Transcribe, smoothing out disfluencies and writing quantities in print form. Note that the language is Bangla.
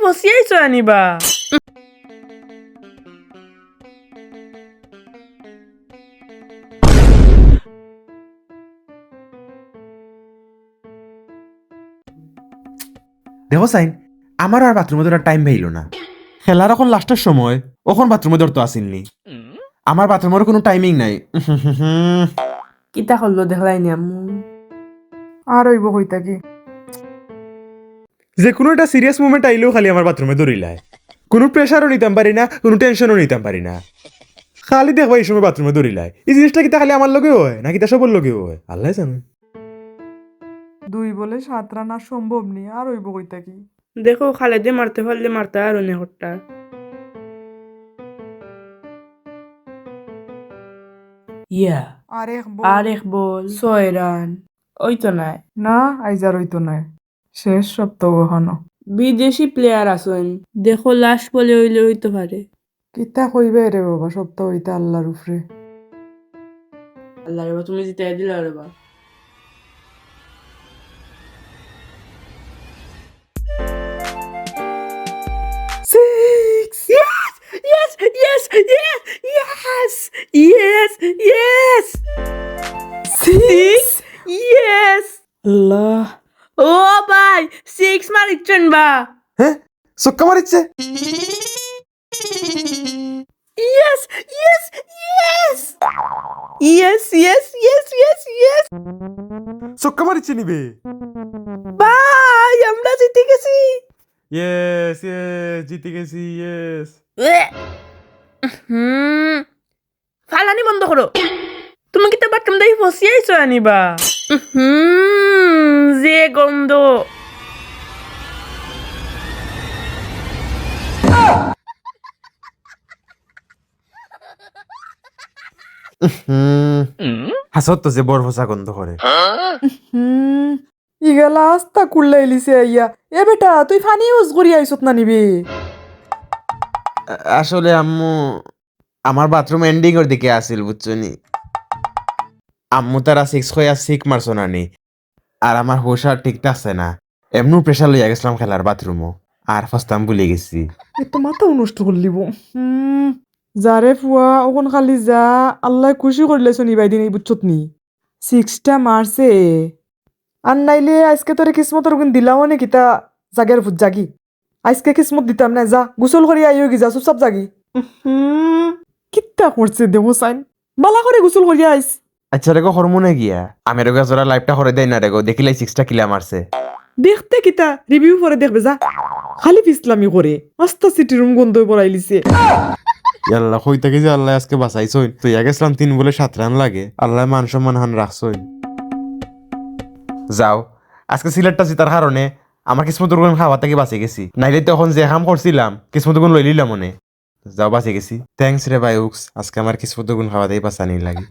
ফসিয়াইছো আনিবা দেখো সাইন আমার আর বাথরুমে ধরার টাইম পাইল না খেলার এখন লাস্টের সময় ওখন বাথরুমে ধরতো আসিননি আমার বাথরুমের কোনো টাইমিং নাই কিতা করলো দেখলাইনি আম্মু আর হইব কই থাকি যে কোনো একটা সিরিয়াস মুভমেন্ট আইলেও খালি আমার বাথরুমে ধরিলায় কোনো প্রেশারও নিতাম পারি না কোনো টেনশনও নিতাম পারি না খালি দেখবা এই সময় বাথরুমে ধরিলায় এই জিনিসটা কিতা খালি আমার লগেও হয় নাকি তা সবার লগেও হয় আল্লাহ জানে দুই বলে সাত রান আর সম্ভব নি আর হইব কই থাকি দেখো খালেদে মারতে পারলে মারতে আর অনেকটা ইয়া আরেক বল 6 রান ওই তো নাই না আইজার হইতো নাই শেষ সপ্তাহ এখনো বিদেশি প্লেয়ার আছেন দেখো লাস্ট বলে হইলে হইতে পারে কিতা কইবে রে বাবা সপ্তাহ হইতে আল্লাহর উপরে আল্লাহ রে বা, তুমি জিতাই দিলা রে বা six Yes! Yes! Yes! Yes! Yes! Yes! Yes! Six Yes! আল্লাহ ও ভাই 6 মারিচ্ছেন বা হ্যাঁ সক্কা মারিচ্ছে Yes! Yes! Yes! Yes! Yes! Yes! Yes! Yes! সক্কা মারিচ্ছে নিবে ভাই আমরা জিতে গেছি ইয়েস ইয়েস জিতে গেছি ইয়েস ফালানি বন্ধ করো তুমি কি তো বাথরুম দিয়ে ফসিয়াইছো আনিবা যে গন্ধ হাসত তো যে বড় ফসা গন্ধ করে ইগেলা আস্তা কুল্লা এলিছে আইয়া এ বেটা তুই ফানি ইউজ করি আইছত না নিবি আসলে আম্মু আমার বাথরুম এন্ডিং এর দিকে আসিল বুঝছনি আম্মু তারা 6 হইয়া 6 মারছো না নি আর আমার হোশ আর ঠিক আছে না এমনু প্রেশার লইয়া গেছিলাম খেলার বাথরুমও আর ফাস্তাম ভুলে গেছি এ তো মাথা নষ্ট করলিব যারে ফুয়া ওখন খালি যা আল্লাহ খুশি করলে শুনি বাইদিন এই বুঝছত নি সিক্সটা মারছে আর নাইলে আজকে তোরে কিসমতর গুণ দিলাম নে কিতা জাগের ভূত জাগি আজকে কিসমত দিতাম না যা গোসল করি আইও গি যা চুপচাপ জাগি কিতা করছে দেহ সাইন বালা করে গোসল করি আইস আচ্ছা রেগো হরমোনে গিয়া আমি রেগো জোরা লাইফটা করে দেয় না রেগো দেখিলাই 6টা কিলা মারছে দেখতে কিতা রিভিউ করে দেখবে যা খালি পিছলামি করে আস্তা সিটি রুম গন্ধ পড়াইলিছে আল্লাহ কই থেকে যে আল্লাহ আজকে বাঁচাইছই তুই গেছিলাম 3 বলে 7 রান লাগে আল্লাহ মান সম্মান হান রাখছই যাও আজকে সিলেটটা জিতার কারণে আমার কিসমত গুণ খাওয়া থেকে বাঁচে গেছি নাইলে তখন যে কাম করছিলাম কিসমত গুণ লই লিলাম মনে যাও বাঁচে গেছি থ্যাংকস রে ভাই উক্স আজকে আমার কিসমত গুণ খাওয়া থেকে বাঁচানি লাগে